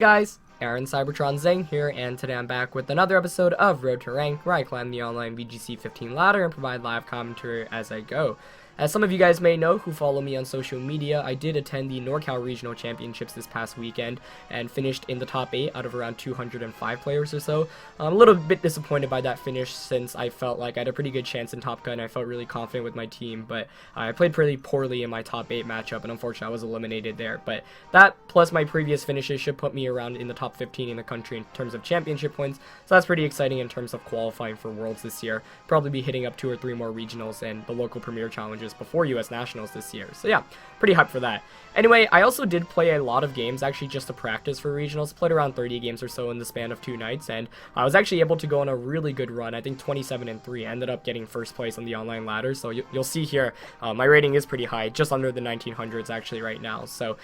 Guys, Aaron Cybertron Zang here, and today I'm back with another episode of Road to Rank, where I climb the online VGC 15 ladder and provide live commentary as I go. As some of you guys may know who follow me on social media, I did attend the NorCal Regional Championships this past weekend and finished in the top 8 out of around 205 players or so. I'm a little bit disappointed by that finish since I felt like I had a pretty good chance in Top Gun. I felt really confident with my team, but I played pretty poorly in my top 8 matchup, and unfortunately I was eliminated there. But that plus my previous finishes should put me around in the top 15 in the country in terms of championship points, so that's pretty exciting in terms of qualifying for Worlds this year. Probably be hitting up 2 or 3 more regionals and the local premier challenges before US Nationals this year. So yeah, pretty hyped for that. Anyway, I also did play a lot of games actually just to practice for regionals. Played around 30 games or so in the span of 2 nights, and I was actually able to go on a really good run. I think 27-3. Ended up getting first place on the online ladder, so you'll see here my rating is pretty high, just under the 1900s actually right now. So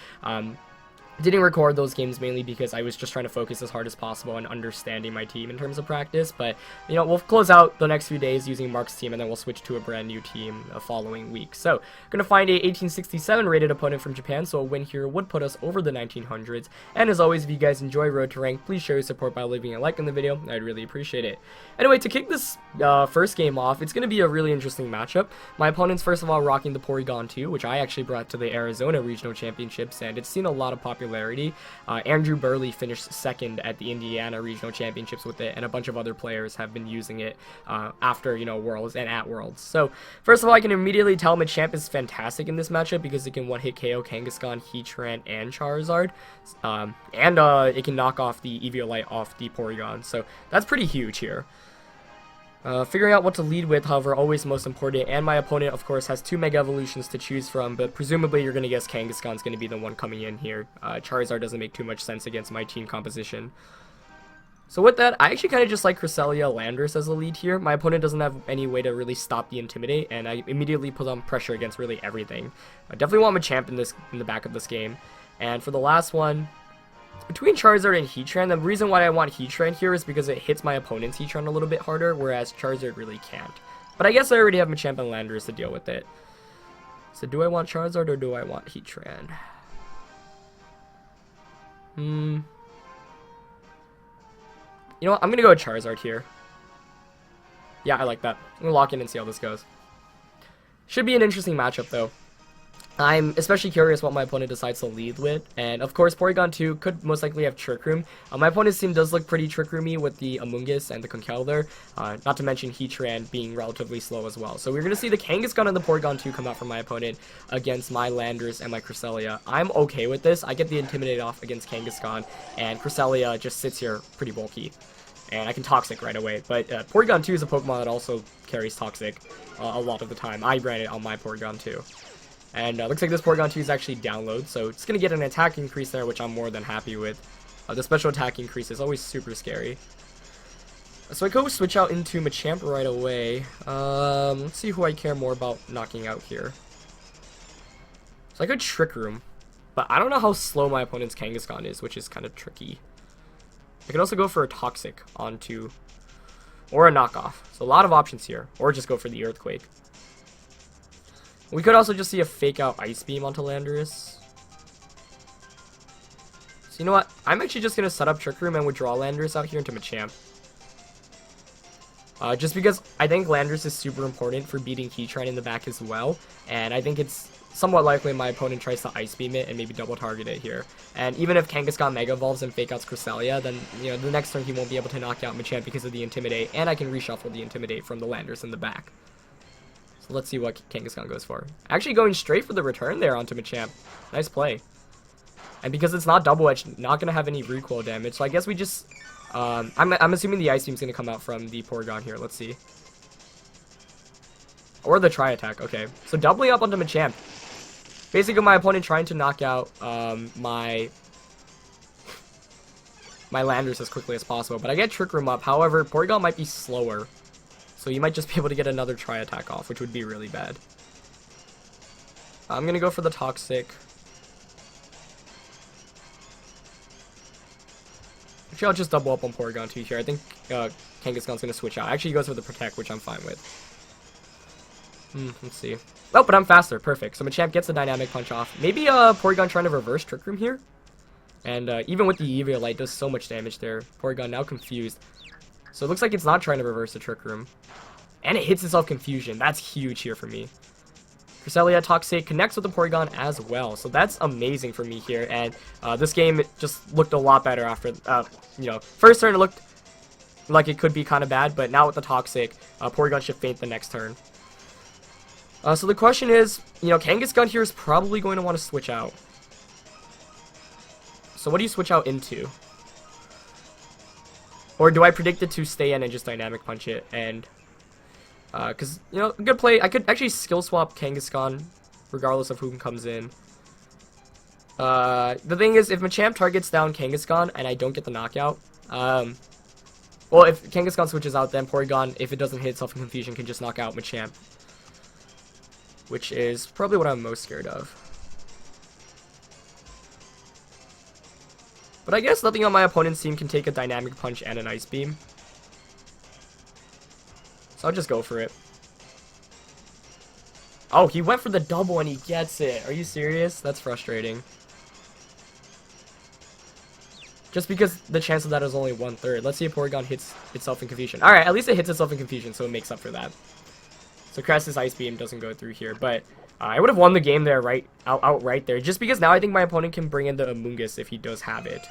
didn't record those games mainly because I was just trying to focus as hard as possible on understanding my team in terms of practice. But, you know, we'll close out the next few days using Mark's team, and then we'll switch to a brand new team the following week. So, going to find a 1867 rated opponent from Japan, so a win here would put us over the 1900s. And as always, if you guys enjoy Road to Rank, please show your support by leaving a like on the video. I'd really appreciate it. Anyway, to kick this first game off, it's going to be a really interesting matchup. My opponent's first of all rocking the Porygon 2, which I actually brought to the Arizona Regional Championships, and it's seen a lot of popularity. Andrew Burley finished second at the Indiana Regional Championships with it, and a bunch of other players have been using it after, you know, Worlds and at Worlds. So, first of all, I can immediately tell Machamp is fantastic in this matchup because it can one-hit KO Kangaskhan, Heatran, and Charizard, and it can knock off the Eviolite off the Porygon, so that's pretty huge here. Figuring out what to lead with, however, always most important, and my opponent, of course, has 2 Mega Evolutions to choose from, but presumably you're going to guess Kangaskhan's going to be the one coming in here. Charizard doesn't make too much sense against my team composition. So with that, I actually kind of just like Cresselia Landorus as a lead here. My opponent doesn't have any way to really stop the Intimidate, and I immediately put on pressure against really everything. I definitely want Machamp in the back of this game. And for the last one, between Charizard and Heatran, the reason why I want Heatran here is because it hits my opponent's Heatran a little bit harder, whereas Charizard really can't. But I guess I already have Machamp and Landorus to deal with it. So do I want Charizard or do I want Heatran? You know what? I'm going to go with Charizard here. Yeah, I like that. I'm going to lock in and see how this goes. Should be an interesting matchup, though. I'm especially curious what my opponent decides to lead with, and of course Porygon 2 could most likely have Trick Room. My opponent's team does look pretty Trick Roomy with the Amoonguss and the Conkeldurr there, not to mention Heatran being relatively slow as well. So we're going to see the Kangaskhan and the Porygon 2 come out from my opponent against my Landorus and my Cresselia. I'm okay with this. I get the Intimidate off against Kangaskhan, and Cresselia just sits here pretty bulky. And I can Toxic right away, but Porygon 2 is a Pokemon that also carries Toxic a lot of the time. I ran it on my Porygon 2. And looks like this Porygon 2 is actually download, so it's going to get an attack increase there, which I'm more than happy with. The special attack increase is always super scary. So I go switch out into Machamp right away. Let's see who I care more about knocking out here. So I could Trick Room, but I don't know how slow my opponent's Kangaskhan is, which is kind of tricky. I could also go for a Toxic onto, or a knockoff. So a lot of options here, or just go for the Earthquake. We could also just see a fake out Ice Beam onto Landorus. So you know what? I'm actually just going to set up Trick Room and withdraw Landorus out here into Machamp. Just because I think Landorus is super important for beating Heatran in the back as well. And I think it's somewhat likely my opponent tries to Ice Beam it and maybe double target it here. And even if Kangaskhan Mega Evolves and fake outs Cresselia, then you know the next turn he won't be able to knock out Machamp because of the Intimidate. And I can reshuffle the Intimidate from the Landorus in the back. So let's see what Kangaskhan goes for. Actually going straight for the return there onto Machamp. Nice play. And because it's not double edge, not going to have any recoil damage. So I guess we just... I'm assuming the Ice Beam's going to come out from the Porygon here. Let's see. Or the Tri-Attack. Okay. So doubling up onto Machamp. Basically my opponent trying to knock out my Landorus as quickly as possible. But I get Trick Room up. However, Porygon might be slower. So you might just be able to get another Tri-Attack off, which would be really bad. I'm going to go for the Toxic. Actually, I'll just double up on Porygon 2 here. I think Kangaskhan's going to switch out. Actually, he goes for the Protect, which I'm fine with. Let's see. Oh, but I'm faster. Perfect. So Machamp gets the Dynamic Punch off. Maybe Porygon trying to reverse Trick Room here? And even with the EV Light, does so much damage there. Porygon now confused. So it looks like it's not trying to reverse the Trick Room. And it hits itself Confusion. That's huge here for me. Cresselia Toxic connects with the Porygon as well. So that's amazing for me here. And this game just looked a lot better after, you know, first turn it looked like it could be kind of bad. But now with the Toxic, Porygon should faint the next turn. So the question is, you know, Kangaskhan here is probably going to want to switch out. So what do you switch out into? Or do I predict it to stay in and just Dynamic Punch it? And, because, you know, good play. I could actually skill swap Kangaskhan, regardless of who comes in. The thing is, if Machamp targets down Kangaskhan and I don't get the knockout, well, if Kangaskhan switches out, then Porygon, if it doesn't hit itself in Confusion, can just knock out Machamp. Which is probably what I'm most scared of. But I guess nothing on my opponent's team can take a Dynamic Punch and an Ice Beam. So I'll just go for it. Oh, he went for the double and he gets it. Are you serious? That's frustrating. Just because the chance of that is only 1/3. Let's see if Porygon hits itself in Confusion. Alright, at least it hits itself in Confusion, so it makes up for that. So Cress's Ice Beam doesn't go through here, but I would have won the game there outright there, just because now I think my opponent can bring in the Amoonguss if he does have it.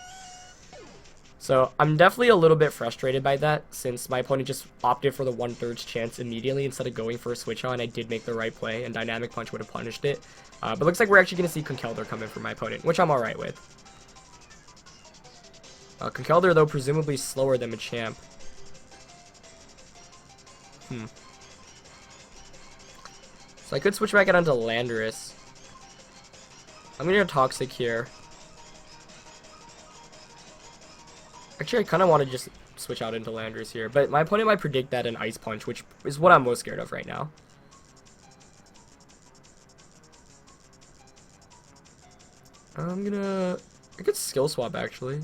So I'm definitely a little bit frustrated by that, since my opponent just opted for the 1/3 chance immediately instead of going for a switch on. I did make the right play, and Dynamic Punch would have punished it. But looks like we're actually going to see Conkeldurr come in for my opponent, which I'm alright with. Conkeldurr, though, presumably slower than Machamp. So I could switch back out onto Landorus. I'm gonna go Toxic here. Actually, I kind of want to just switch out into Landorus here, but my opponent might predict that an Ice Punch, which is what I'm most scared of right now. I could skill swap actually.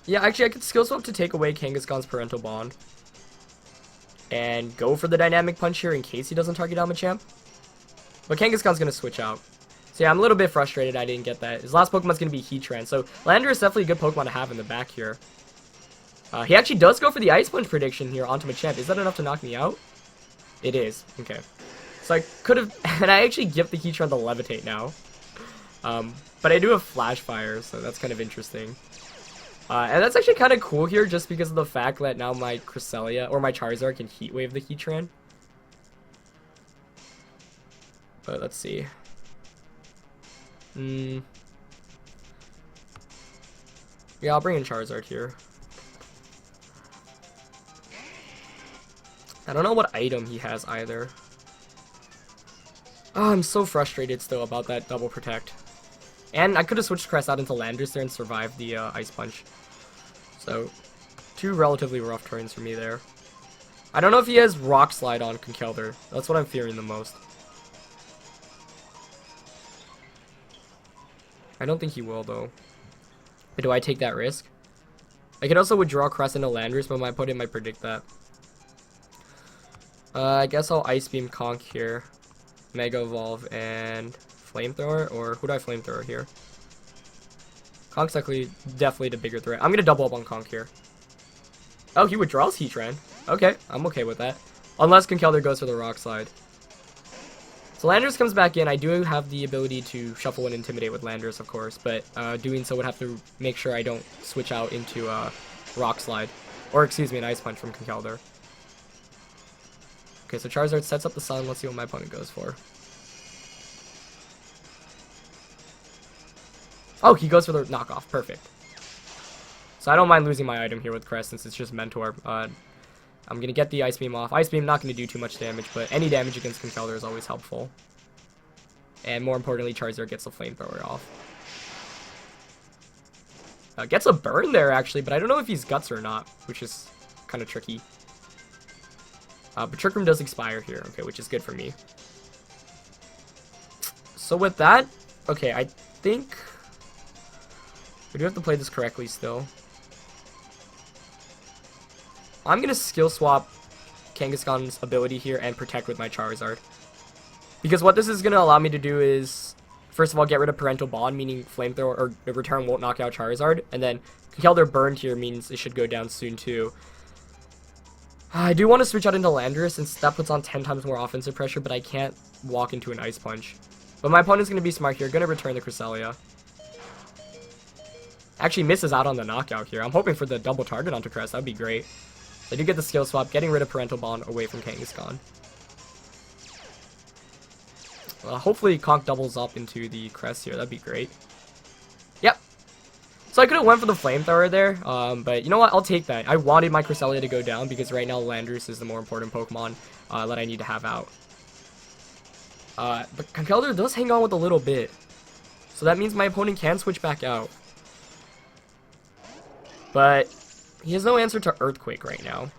Yeah, actually, I could skill swap to take away Kangaskhan's Parental Bond. And go for the Dynamic Punch here in case he doesn't target down Machamp. But Kangaskhan's going to switch out. So yeah, I'm a little bit frustrated I didn't get that. His last Pokemon's going to be Heatran. So Landorus is definitely a good Pokemon to have in the back here. He actually does go for the Ice Punch prediction here onto Machamp. Is that enough to knock me out? It is. Okay. So I could have... And I actually gift the Heatran to Levitate now. But I do have Flash Fire, so that's kind of interesting. And that's actually kind of cool here, just because of the fact that now my Cresselia, or my Charizard, can Heat Wave the Heatran. But let's see. Yeah, I'll bring in Charizard here. I don't know what item he has either. Oh, I'm so frustrated still about that double protect. And I could have switched Cress out into Landorus there and survived the Ice Punch. So, two relatively rough turns for me there. I don't know if he has Rock Slide on Conkeldurr. That's what I'm fearing the most. I don't think he will, though. But do I take that risk? I can also withdraw Cress into Landorus, but my opponent might predict that. I guess I'll Ice Beam Conk here. Mega Evolve and Flamethrower, or who do I Flamethrower here? Conk's actually definitely the bigger threat. I'm gonna double up on Conk here. Oh, he withdraws Heatran. Okay, I'm okay with that. Unless Conkeldurr goes for the Rock Slide. So Landorus comes back in. I do have the ability to Shuffle and Intimidate with Landorus, of course, but doing so would have to make sure I don't switch out into Rock Slide. Or, excuse me, an Ice Punch from Conkeldurr. Okay, so Charizard sets up the Sun. Let's see what my opponent goes for. Oh, he goes for the knockoff. Perfect. So I don't mind losing my item here with Crest since it's just Mentor. I'm going to get the Ice Beam off. Ice Beam not going to do too much damage, but any damage against Conkeldurr is always helpful. And more importantly, Charizard gets the Flamethrower off. Gets a burn there, actually, but I don't know if he's Guts or not, which is kind of tricky. But Trick Room does expire here, okay, which is good for me. So with that, okay, I think we do have to play this correctly still. I'm going to skill swap Kangaskhan's ability here and protect with my Charizard. Because what this is going to allow me to do is, first of all, get rid of Parental Bond, meaning Flamethrower or Return won't knock out Charizard. And then Kelder Burned here means it should go down soon too. I do want to switch out into Landorus since that puts on 10 times more offensive pressure, but I can't walk into an Ice Punch. But my opponent's going to be smart here, going to return the Cresselia. Actually misses out on the knockout here. I'm hoping for the double target onto Crest. That would be great. I do get the skill swap, getting rid of Parental Bond away from Kangaskhan. Hopefully Conk doubles up into the Crest here. That'd be great. Yep. So I could have went for the Flamethrower there, but you know what? I'll take that. I wanted my Cresselia to go down because right now Landorus is the more important Pokemon that I need to have out. But Conkeldurr does hang on with a little bit. So that means my opponent can switch back out. But he has no answer to Earthquake right now.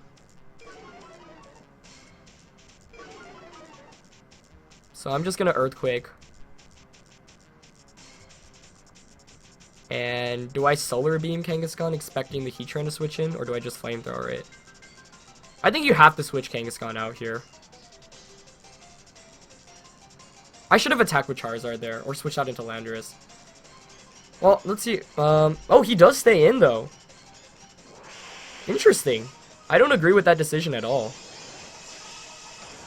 So I'm just going to Earthquake. And do I Solar Beam Kangaskhan expecting the Heatran to switch in, or do I just Flamethrower it? I think you have to switch Kangaskhan out here. I should have attacked with Charizard there, or switched out into Landorus. Well, let's see. Oh, he does stay in, though. Interesting. I don't agree with that decision at all.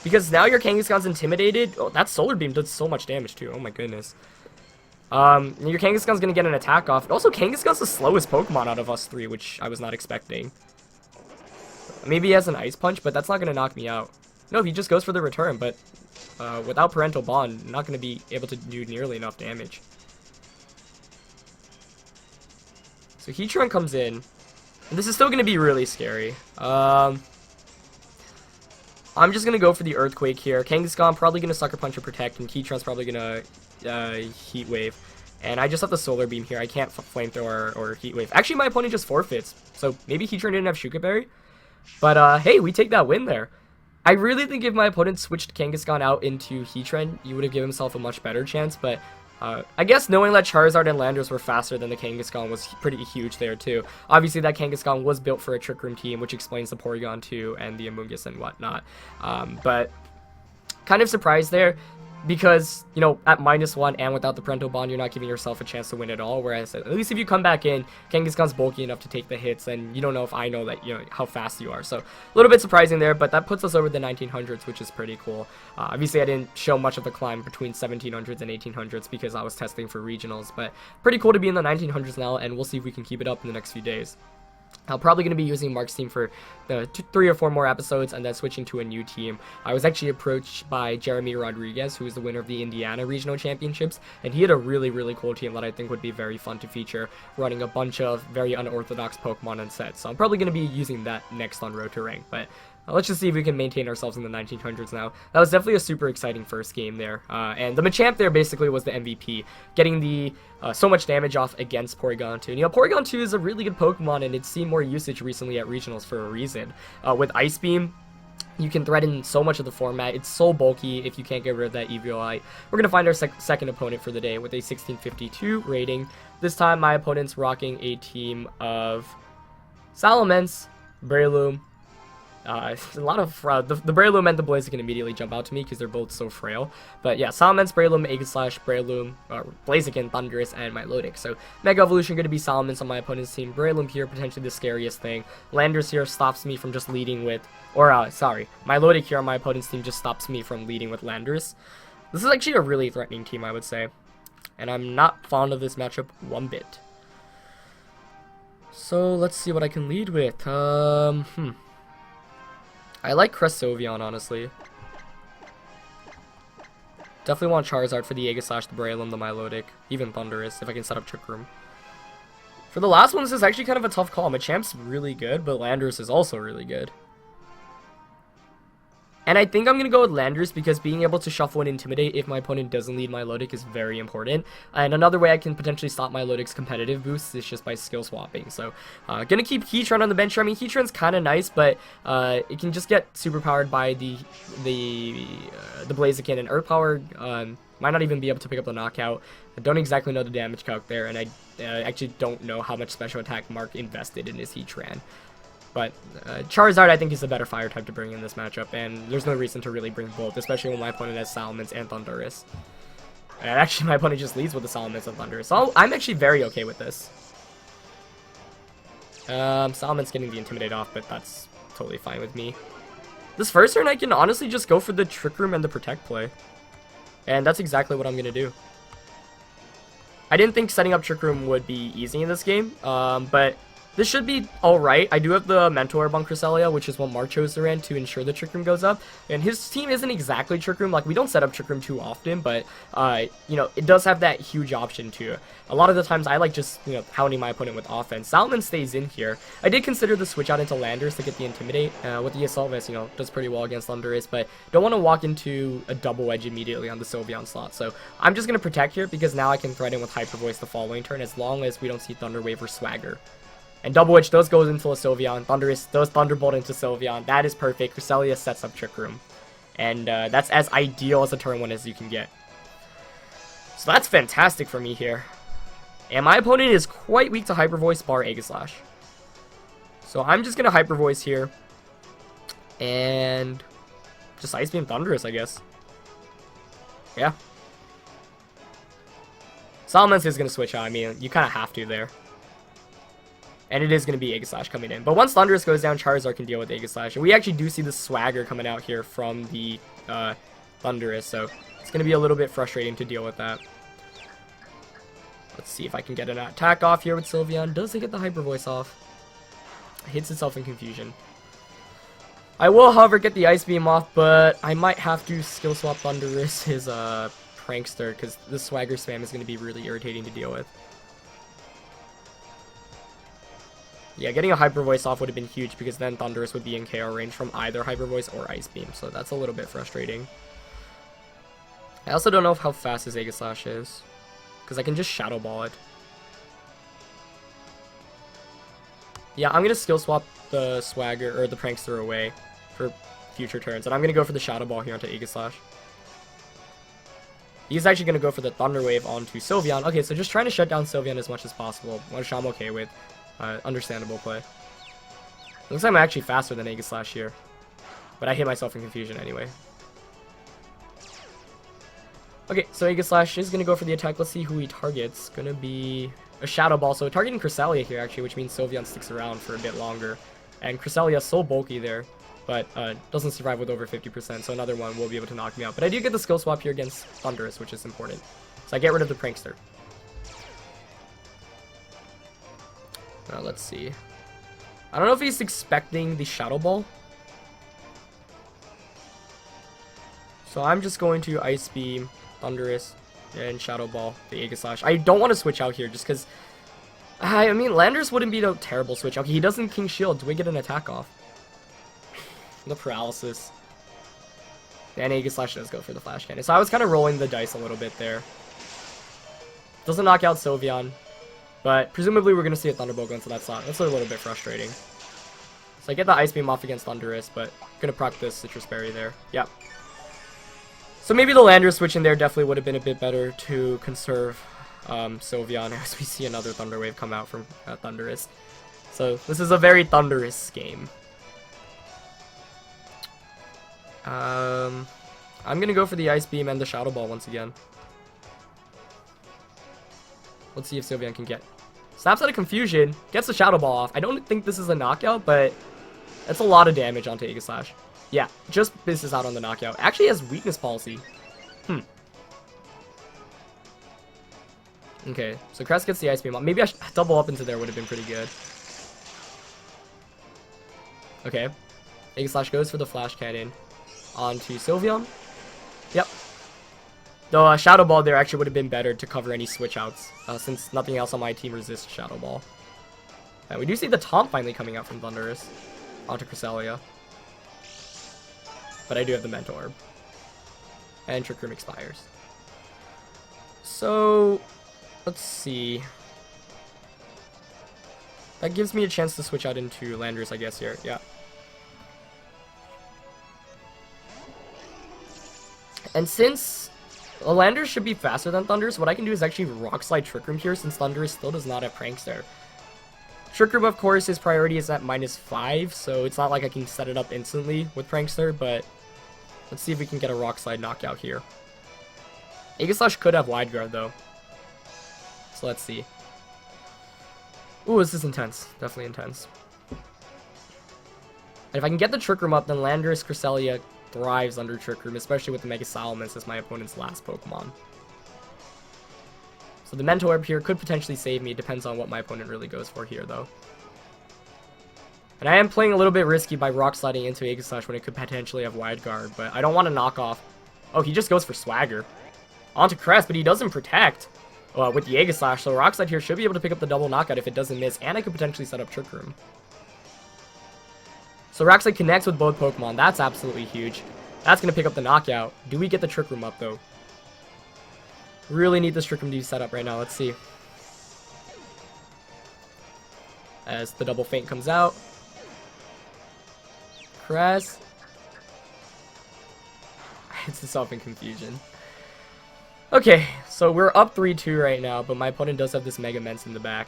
Because now your Kangaskhan's intimidated. Oh, that Solar Beam does so much damage, too. Oh, my goodness. Your Kangaskhan's gonna get an attack off. Also, Kangaskhan's the slowest Pokemon out of us three, which I was not expecting. Maybe he has an Ice Punch, but that's not gonna knock me out. No, he just goes for the return, but without Parental Bond, not gonna be able to do nearly enough damage. So Heatran comes in. And this is still gonna be really scary. I'm just gonna go for the Earthquake here. Kangaskhan probably gonna Sucker Punch or Protect, and Heatran's probably gonna Heat Wave. And I just have the Solar Beam here. I can't Flamethrower or Heat Wave. Actually, my opponent just forfeits. So maybe Heatran didn't have Shuka Berry. But hey, we take that win there. I really think if my opponent switched Kangaskhan out into Heatran, you would have given himself a much better chance. But I guess knowing that Charizard and Landorus were faster than the Kangaskhan was pretty huge there too. Obviously, that Kangaskhan was built for a Trick Room team, which explains the Porygon 2 and the Amoonguss and whatnot. But kind of surprised there. Because, you know, at -1 and without the Parental Bond, you're not giving yourself a chance to win at all. Whereas, at least if you come back in, Kangaskhan's bulky enough to take the hits, and you don't know if I know that, you know, how fast you are. So, a little bit surprising there, but that puts us over the 1900s, which is pretty cool. Obviously, I didn't show much of the climb between 1700s and 1800s because I was testing for regionals. But pretty cool to be in the 1900s now, and we'll see if we can keep it up in the next few days. I'm probably going to be using Mark's team for the 3 or 4 more episodes and then switching to a new team. I was actually approached by Jeremy Rodriguez, who is the winner of the Indiana Regional Championships, and he had a really, really cool team that I think would be very fun to feature, running a bunch of very unorthodox Pokemon and sets. So I'm probably going to be using that next on Road to Rank, but let's just see if we can maintain ourselves in the 1900s now. That was definitely a super exciting first game there. And the Machamp there basically was the MVP, getting the so much damage off against Porygon 2. And, you know, Porygon 2 is a really good Pokemon, and it's seen more usage recently at Regionals for a reason. With Ice Beam, you can threaten so much of the format. It's so bulky if you can't get rid of that Eviolite. We're going to find our second opponent for the day with a 1652 rating. This time, my opponent's rocking a team of Salamence, Breloom. A lot of the Breloom and the Blaziken immediately jump out to me because they're both so frail. But yeah, Salamence, Breloom, Aegislash, Breloom, Blaziken, Thundurus, and Milotic. So Mega Evolution going to be Salamence on my opponent's team. Breloom here, potentially the scariest thing. Landorus here stops me from just leading with, Milotic here on my opponent's team just stops me from leading with Landorus. This is actually a really threatening team, I would say. And I'm not fond of this matchup one bit. So let's see what I can lead with. I like Crestovion, honestly. Definitely want Charizard for the Aegislash, the Breloom, the Milotic, even Thundurus, if I can set up Trick Room. For the last one, this is actually kind of a tough call. Machamp's really good, but Landorus is also really good. And I think I'm going to go with Landorus because being able to shuffle and intimidate if my opponent doesn't lead Milotic is very important. And another way I can potentially stop Milotic's competitive boosts is just by skill swapping. So, going to keep Heatran on the bench. I mean, Heatran's kind of nice, but it can just get super powered by the Blaziken, and Earth Power might not even be able to pick up the knockout. I don't exactly know the damage calc there, and I actually don't know how much special attack Mark invested in his Heatran. But Charizard, I think, is a better fire type to bring in this matchup, and there's no reason to really bring both, especially when my opponent has Salamence and Thundurus. And actually, my opponent just leads with the Salamence and Thundurus, so I'm actually very okay with this. Salamence getting the Intimidate off, but that's totally fine with me. This first turn, I can honestly just go for the Trick Room and the Protect play. And that's exactly what I'm going to do. I didn't think setting up Trick Room would be easy in this game, but this should be alright. I do have the Mentor Orb on Cresselia, which is what Mark chose to run to ensure the Trick Room goes up. And his team isn't exactly Trick Room. Like, we don't set up Trick Room too often, but, you know, it does have that huge option too. A lot of the times, I like just, you know, hounding my opponent with offense. Salamence stays in here. I did consider the switch out into Landers to get the Intimidate. With the Assault Vest, you know, does pretty well against Thundurus, but don't want to walk into a double edge immediately on the Sylveon slot. So I'm just going to Protect here, because now I can threaten with Hyper Voice the following turn, as long as we don't see Thunder Wave or Swagger. And Double Edge does goes into a Sylveon. Thundurus does Thunderbolt into Sylveon. That is perfect. Cresselia sets up Trick Room. And that's as ideal as a turn 1 as you can get. So that's fantastic for me here. And my opponent is quite weak to Hyper Voice bar Aegislash. So I'm just going to Hyper Voice here. And just Ice Beam Thundurus, I guess. Yeah. Salamence is going to switch out. I mean, you kind of have to there. And it is going to be Aegislash coming in. But once Thundurus goes down, Charizard can deal with Aegislash. And we actually do see the Swagger coming out here from the Thundurus. So it's going to be a little bit frustrating to deal with that. Let's see if I can get an attack off here with Sylveon. Does it get the Hyper Voice off? It hits itself in confusion. I will, however, get the Ice Beam off, but I might have to skill swap Thundurus, his Prankster, because the Swagger spam is going to be really irritating to deal with. Yeah, getting a Hyper Voice off would have been huge, because then Thundurus would be in KO range from either Hyper Voice or Ice Beam, so that's a little bit frustrating. I also don't know how fast his Aegislash is, because I can just Shadow Ball it. Yeah, I'm going to skill swap the Swagger, or the Prankster away for future turns, and I'm going to go for the Shadow Ball here onto Aegislash. He's actually going to go for the Thunder Wave onto Sylveon. Okay, so just trying to shut down Sylveon as much as possible, which I'm okay with. Understandable play. Looks like I'm actually faster than Aegislash here, but I hit myself in confusion anyway. Okay, so Aegislash is going to go for the attack. Let's see who he targets. Going to be a Shadow Ball, so targeting Cresselia here actually, which means Sylveon sticks around for a bit longer. And Cresselia is so bulky there, but doesn't survive with over 50%, so another one will be able to knock me out. But I do get the skill swap here against Thundurus, which is important. So I get rid of the Prankster. Let's see. I don't know if he's expecting the Shadow Ball. So I'm just going to Ice Beam, Thundurus, and Shadow Ball, the Aegislash. I don't want to switch out here just because... I mean, Landers wouldn't be a terrible switch. Okay, he doesn't King Shield. Do we get an attack off? The Paralysis. And Aegislash does go for the Flash Cannon. So I was kind of rolling the dice a little bit there. Doesn't knock out Sylveon. But presumably we're going to see a Thunderbolt go into that slot. That's a little bit frustrating. So I get the Ice Beam off against Thundurus, but going to proc this Citrus Berry there. Yep. So maybe the Landers switch in there definitely would have been a bit better to conserve Sylveon as we see another Thunder Wave come out from Thundurus. So this is a very Thundurus game. I'm going to go for the Ice Beam and the Shadow Ball once again. Let's see if Sylveon can get... Snaps out of confusion, gets the Shadow Ball off. I don't think this is a knockout, but that's a lot of damage onto Aegislash. Yeah, just misses out on the knockout. Actually has weakness policy. Okay, so Crest gets the Ice Beam off. Maybe I should double up into there, would have been pretty good. Okay. Aegislash goes for the Flash Cannon onto Sylveon. Yep. The Shadow Ball there actually would have been better to cover any switch outs, since nothing else on my team resists Shadow Ball. And we do see the Taunt finally coming out from Thundurus onto Cresselia. But I do have the Mentor Orb. And Trick Room expires. So, let's see. That gives me a chance to switch out into Landers, I guess, here. Yeah. And since Landers should be faster than Thundurus, what I can do is actually Rock Slide Trick Room here, since Thundurus still does not have Prankster. Trick Room, of course, his priority is at -5, so it's not like I can set it up instantly with Prankster, but let's see if we can get a Rock Slide knockout here. Aegislash could have Wide Guard, though. So let's see. Ooh, this is intense. Definitely intense. And if I can get the Trick Room up, then Landorus Cresselia thrives under Trick Room, especially with the Mega Salamence as my opponent's last Pokemon. So the Mental Orb here could potentially save me. It depends on what my opponent really goes for here, though. And I am playing a little bit risky by Rock Sliding into Aegislash when it could potentially have Wide Guard, but I don't want to knock off. Oh, he just goes for Swagger. Onto Crest, but he doesn't protect with the Aegislash, so Rock Slide here should be able to pick up the double knockout if it doesn't miss, and I could potentially set up Trick Room. So Rock Slide connects with both Pokemon. That's absolutely huge. That's going to pick up the knockout. Do we get the Trick Room up, though? Really need this Trick Room to be set up right now. Let's see. As the double feint comes out. Crest. It's itself in confusion. Okay, so we're up 3-2 right now, but my opponent does have this Mega Mence in the back.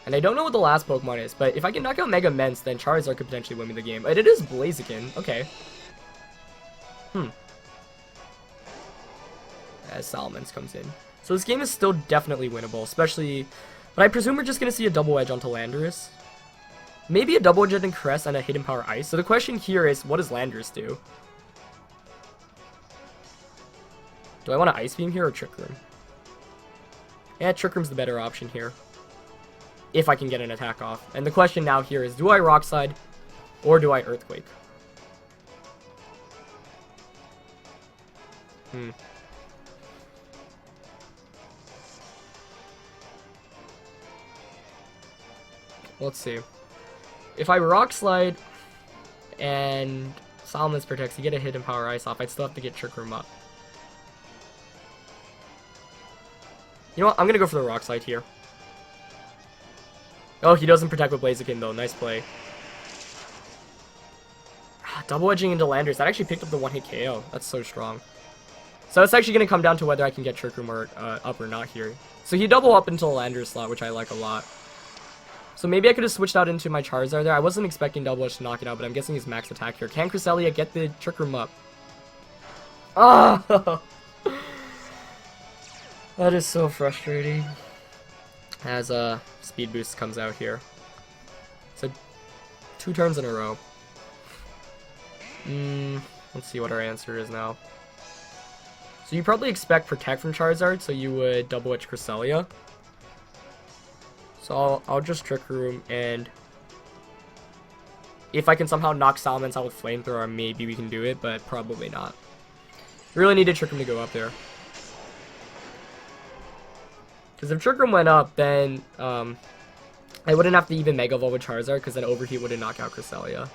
And I don't know what the last Pokemon is, but if I can knock out Mega Mence, then Charizard could potentially win me the game. But it is Blaziken. Okay. As Salamence comes in. So this game is still definitely winnable, especially... But I presume we're just going to see a Double Edge onto Landorus. Maybe a Double Edge and Crest and a Hidden Power Ice. So the question here is, what does Landorus do? Do I want to Ice Beam here or Trick Room? Yeah, Trick Room's the better option here. If I can get an attack off. And the question now here is, do I Rock Slide or do I Earthquake? Let's see. If I Rock Slide and Salamence protects, you get a Hidden Power Ice off, I'd still have to get Trick Room up. You know what? I'm going to go for the Rock Slide here. Oh, he doesn't protect with Blaziken, though. Nice play. Double Edging into Landorus. That actually picked up the one-hit KO. That's so strong. So it's actually going to come down to whether I can get Trick Room up or not here. So he double up into the Landorus slot, which I like a lot. So maybe I could have switched out into my Charizard there. I wasn't expecting Double Edge to knock it out, but I'm guessing he's max attack here. Can Cresselia get the Trick Room up? Ah! That is so frustrating. As a Speed Boost comes out here. So 2 turns in a row. Let's see what our answer is now. So you probably expect Protect from Charizard, so you would Double Edge Cresselia. So I'll just Trick Room, and if I can somehow knock Salamence out with Flamethrower, maybe we can do it, but probably not. Really need to Trick Room to go up there. Because if Trick Room went up, then I wouldn't have to even Mega Evolve with Charizard, because then Overheat wouldn't knock out Cresselia.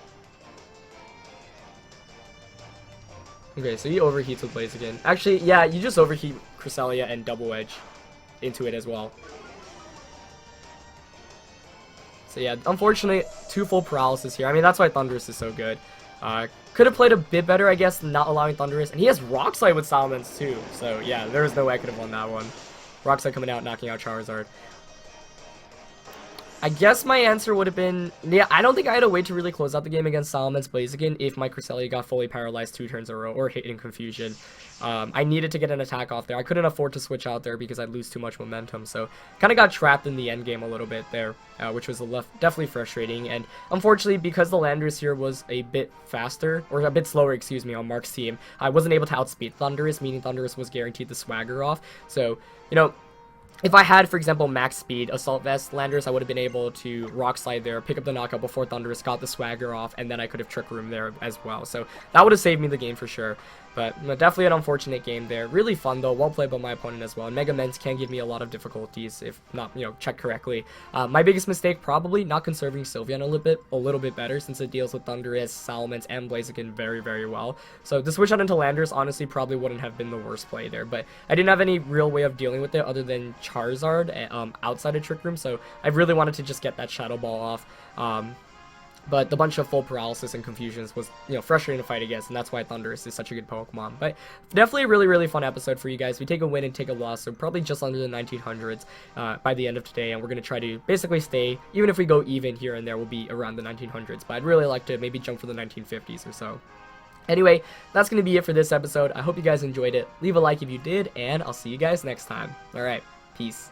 Okay, so he overheats with Blaziken. Actually, yeah, you just overheat Cresselia and Double Edge into it as well. So yeah, unfortunately, 2 full paralysis here. I mean, that's why Thundurus is so good. Could have played a bit better, I guess, not allowing Thundurus. And he has Rock Slide with Salamence too. So yeah, there was no way I could have won that one. Rock Slide coming out, knocking out Charizard. I guess my answer would have been... Yeah, I don't think I had a way to really close out the game against Salamence Blaziken if my Cresselia got fully paralyzed 2 turns in a row or hit in confusion. I needed to get an attack off there. I couldn't afford to switch out there because I'd lose too much momentum. So kind of got trapped in the end game a little bit there, which was definitely frustrating. And unfortunately, because the Landorus here was a bit faster, or a bit slower, excuse me, on Mark's team, I wasn't able to outspeed Thundurus, meaning Thundurus was guaranteed the swagger off. So, you know... If I had, for example, max speed Assault Vest Landorus, I would have been able to Rock Slide there, pick up the knockout before Thundurus got the swagger off, and then I could have Trick Room there as well. So that would have saved me the game for sure. But definitely an unfortunate game there. Really fun though, well played by my opponent as well. And Mega Mence can give me a lot of difficulties if not, checked correctly. My biggest mistake probably not conserving Sylveon a little bit better, since it deals with Thundurus, Salamence, and Blaziken very, very well. So the switch out into Landorus honestly probably wouldn't have been the worst play there. But I didn't have any real way of dealing with it other than Charizard outside of Trick Room. So I really wanted to just get that Shadow Ball off. But the bunch of full paralysis and confusions was, frustrating to fight against, and that's why Thundurus is such a good Pokemon. But definitely a really, really fun episode for you guys. We take a win and take a loss, so probably just under the 1900s by the end of today, and we're going to try to basically stay, even if we go even here and there, we'll be around the 1900s, but I'd really like to maybe jump for the 1950s or so. Anyway, that's going to be it for this episode. I hope you guys enjoyed it. Leave a like if you did, and I'll see you guys next time. Alright, peace.